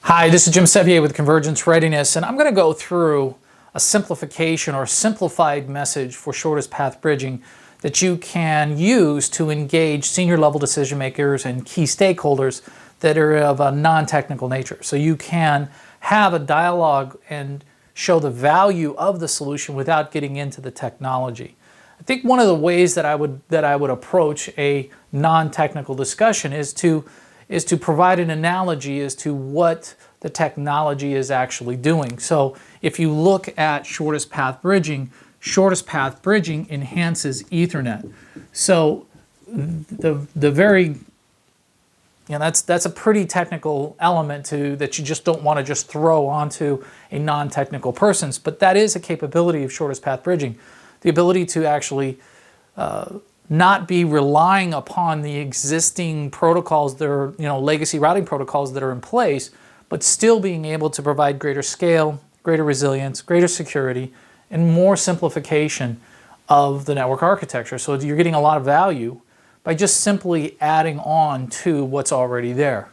Hi, this is Jim Sevier with Convergence Readiness, and I'm going to go through a simplification or simplified message for shortest path bridging that you can use to engage senior level decision makers and key stakeholders that are of a non-technical nature. So you can have a dialogue and show the value of the solution without getting into the technology. I think one of the ways that I would approach a non-technical discussion is to provide an analogy as to what the technology is actually doing. So if you look at shortest path bridging enhances Ethernet. So that's a pretty technical element that you just don't want to just throw onto a non-technical person's, but that is a capability of shortest path bridging. The ability to actually not be relying upon the existing protocols that are, legacy routing protocols that are in place, but still being able to provide greater scale, greater resilience, greater security, and more simplification of the network architecture. So you're getting a lot of value by just simply adding on to what's already there.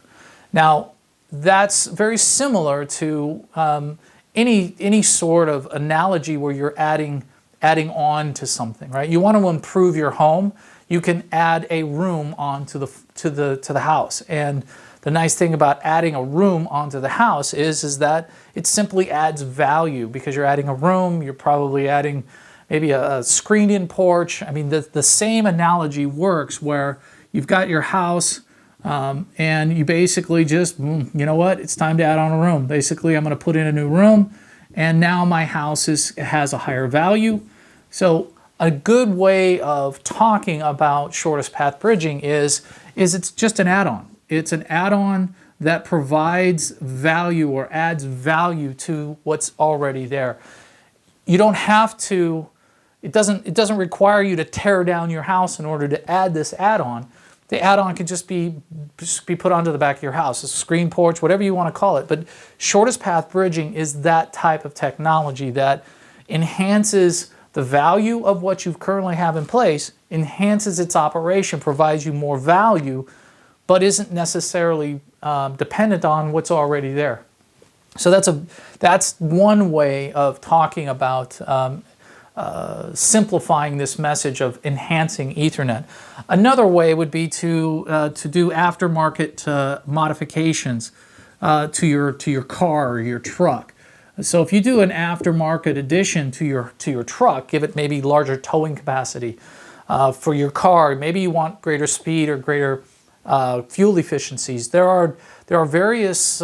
Now, that's very similar to any sort of analogy where you're adding on to something, right? You want to improve your home, you can add a room onto the house. And the nice thing about adding a room onto the house is that it simply adds value because you're adding a room, you're probably adding maybe a screened-in porch. I mean, the same analogy works where you've got your house and you basically just, you know what, it's time to add on a room. Basically, I'm going to put in a new room and now my house has a higher value. So a good way of talking about shortest path bridging is it's just an add-on. It's an add-on that provides value or adds value to what's already there. You don't have to, it doesn't require you to tear down your house in order to add this add-on. The add-on can just be put onto the back of your house, a screen porch, whatever you want to call it. But shortest path bridging is that type of technology that enhances the value of what you currently have in place, enhances its operation, provides you more value, but isn't necessarily dependent on what's already there. So that's one way of talking about simplifying this message of enhancing Ethernet. Another way would be to do aftermarket modifications to your car or your truck. So if you do an aftermarket addition to your truck, give it maybe larger towing capacity for your car. Maybe you want greater speed or greater fuel efficiencies. There are various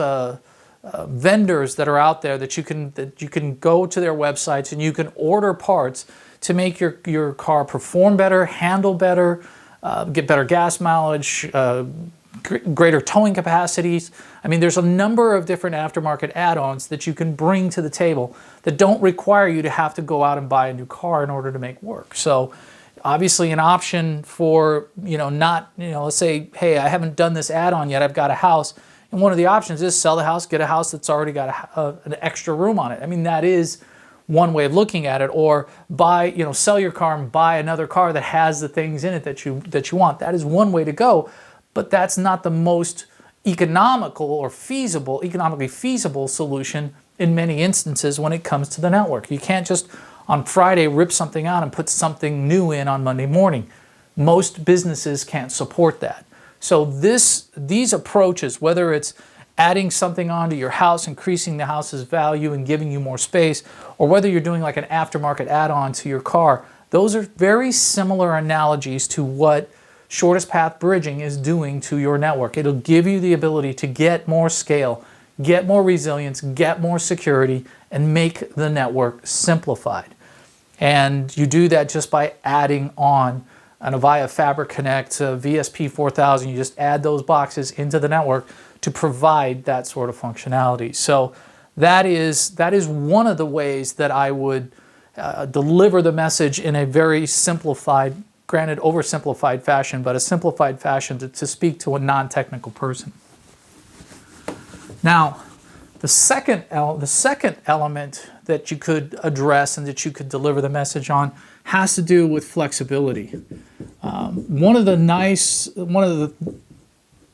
vendors that are out there that you can go to their websites and you can order parts to make your car perform better, handle better, get better gas mileage, greater towing capacities. I mean, there's a number of different aftermarket add-ons that you can bring to the table that don't require you to have to go out and buy a new car in order to make work. So obviously an option for, let's say, hey, I haven't done this add-on yet, I've got a house, and one of the options is sell the house, get a house that's already got an extra room on it. I mean, that is one way of looking at it. Or buy, sell your car and buy another car that has the things in it that you want. That is one way to go, but that's not the most economically feasible solution in many instances when it comes to the network. You can't just on Friday rip something out and put something new in on Monday morning. Most businesses can't support that. So these approaches, whether it's adding something onto your house, increasing the house's value and giving you more space, or whether you're doing like an aftermarket add-on to your car, those are very similar analogies to what shortest path bridging is doing to your network. It'll give you the ability to get more scale, get more resilience, get more security, and make the network simplified. And you do that just by adding on an Avaya Fabric Connect, VSP 4000. You just add those boxes into the network to provide that sort of functionality. So that is one of the ways that I would deliver the message in a very simplified, granted oversimplified fashion, but a simplified fashion to speak to a non-technical person. Now, the second element that you could address and that you could deliver the message on has to do with flexibility. One of the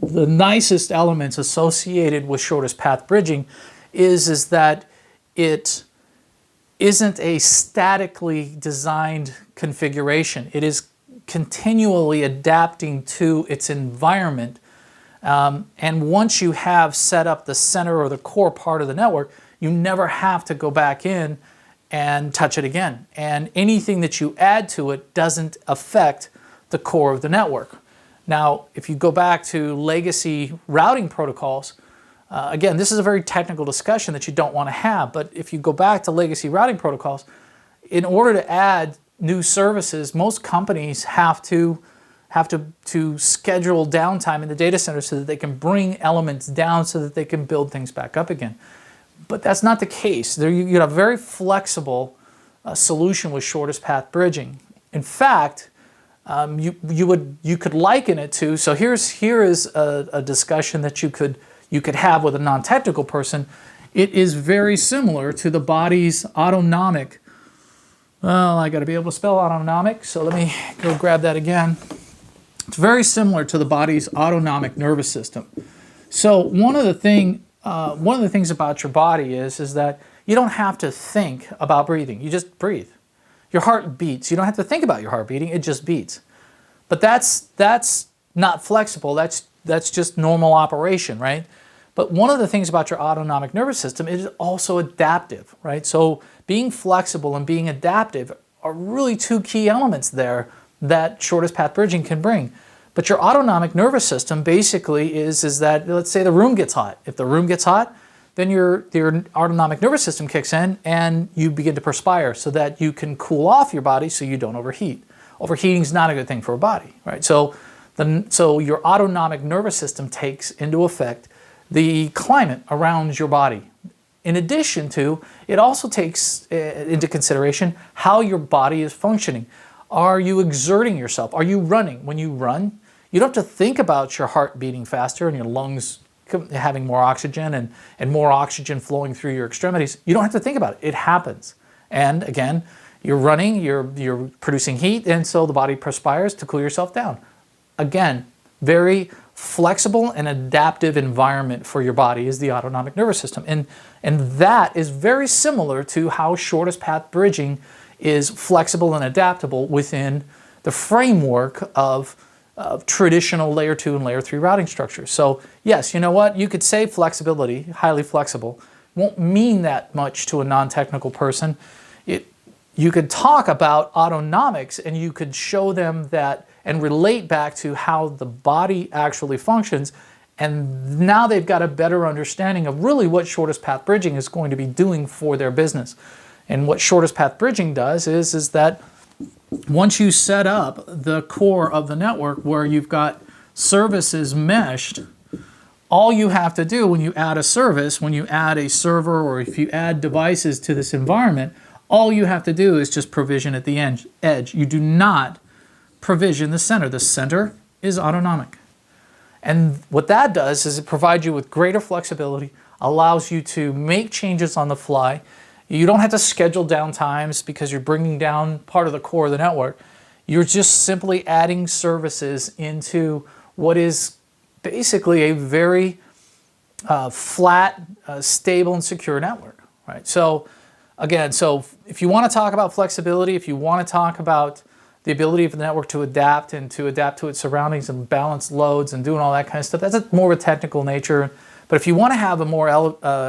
the nicest elements associated with shortest path bridging is that it isn't a statically designed configuration. It is continually adapting to its environment. And once you have set up the center or the core part of the network, you never have to go back in and touch it again. And anything that you add to it doesn't affect the core of the network. Now, if you go back to legacy routing protocols, again, this is a very technical discussion that you don't want to have, but if you go back to legacy routing protocols, in order to add new services, most companies have to schedule downtime in the data center so that they can bring elements down so that they can build things back up again. But that's not the case. There you get a very flexible solution with shortest path bridging. In fact, you could liken it to, so here is a discussion that you could have with a non-technical person. It is very similar to the body's autonomic. Well, I got to be able to spell autonomic, so let me go grab that again. It's very similar to the body's autonomic nervous system. So one of the things about your body is that you don't have to think about breathing. You just breathe. Your heart beats. You don't have to think about your heart beating. It just beats. But that's not flexible. That's just normal operation, right? But one of the things about your autonomic nervous system is also adaptive, right? So being flexible and being adaptive are really two key elements there that shortest path bridging can bring. But your autonomic nervous system basically is that, let's say the room gets hot. If the room gets hot, then your autonomic nervous system kicks in and you begin to perspire so that you can cool off your body so you don't overheat. Overheating is not a good thing for a body, right? So your autonomic nervous system takes into effect the climate around your body. In addition to, it also takes into consideration how your body is functioning. Are you exerting yourself? Are you running? When you run, you don't have to think about your heart beating faster and your lungs having more oxygen and more oxygen flowing through your extremities. You don't have to think about it. It happens. And again, you're running, you're producing heat, and so the body perspires to cool yourself down. Again, very flexible and adaptive environment for your body is the autonomic nervous system. And that is very similar to how shortest path bridging is flexible and adaptable within the framework of traditional layer 2 and layer 3 routing structures. So yes, you know what? You could say flexibility, highly flexible, won't mean that much to a non-technical person. You could talk about autonomics and you could show them that and relate back to how the body actually functions, and now they've got a better understanding of really what shortest path bridging is going to be doing for their business. And what shortest path bridging does is that once you set up the core of the network where you've got services meshed, all you have to do when you add a service, when you add a server, or if you add devices to this environment, all you have to do is just provision at the edge. You do not provision the center. The center is autonomic. And what that does is it provides you with greater flexibility, allows you to make changes on the fly. You don't have to schedule downtimes because you're bringing down part of the core of the network. You're just simply adding services into what is basically a very flat, stable, and secure network, right? So again, so if you want to talk about flexibility, if you want to talk about the ability of the network to adapt to its surroundings and balance loads and doing all that kind of stuff, that's more of a technical nature. But if you want to have a more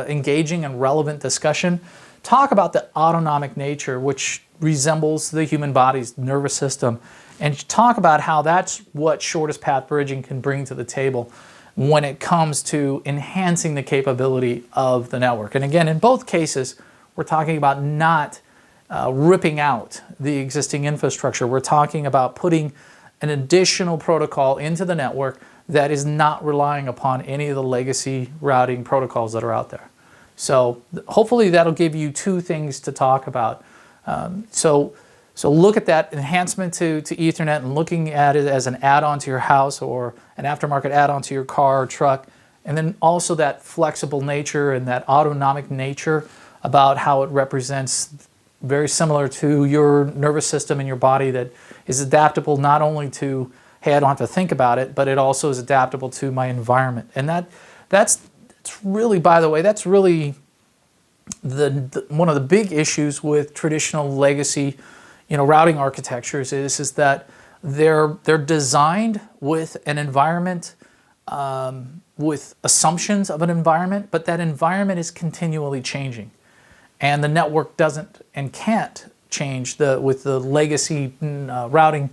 engaging and relevant discussion, talk about the autonomic nature, which resembles the human body's nervous system, and talk about how that's what shortest path bridging can bring to the table when it comes to enhancing the capability of the network. And again, in both cases, we're talking about not ripping out the existing infrastructure. We're talking about putting an additional protocol into the network that is not relying upon any of the legacy routing protocols that are out there. So hopefully that'll give you two things to talk about. So look at that enhancement to Ethernet and looking at it as an add-on to your house or an aftermarket add-on to your car or truck. And then also that flexible nature and that autonomic nature about how it represents very similar to your nervous system in your body that is adaptable not only to hey, I don't have to think about it, but it also is adaptable to my environment. And that's really, by the way, that's really one of the big issues with traditional legacy, routing architectures is that they're designed with an environment, with assumptions of an environment, but that environment is continually changing, and the network doesn't and can't change with the legacy routing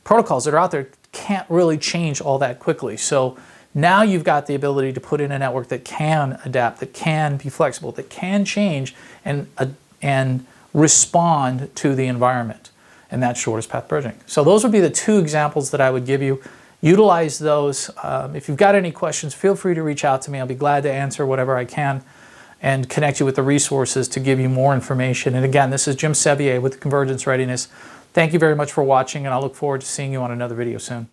protocols that are out there. Can't really change all that quickly. So now you've got the ability to put in a network that can adapt, that can be flexible, that can change and respond to the environment, and that's shortest path bridging. So those would be the two examples that I would give you. Utilize those. If you've got any questions, feel free to reach out to me. I'll be glad to answer whatever I can and connect you with the resources to give you more information. And again, this is Jim Sevier with Convergence Readiness. Thank you very much for watching, and I look forward to seeing you on another video soon.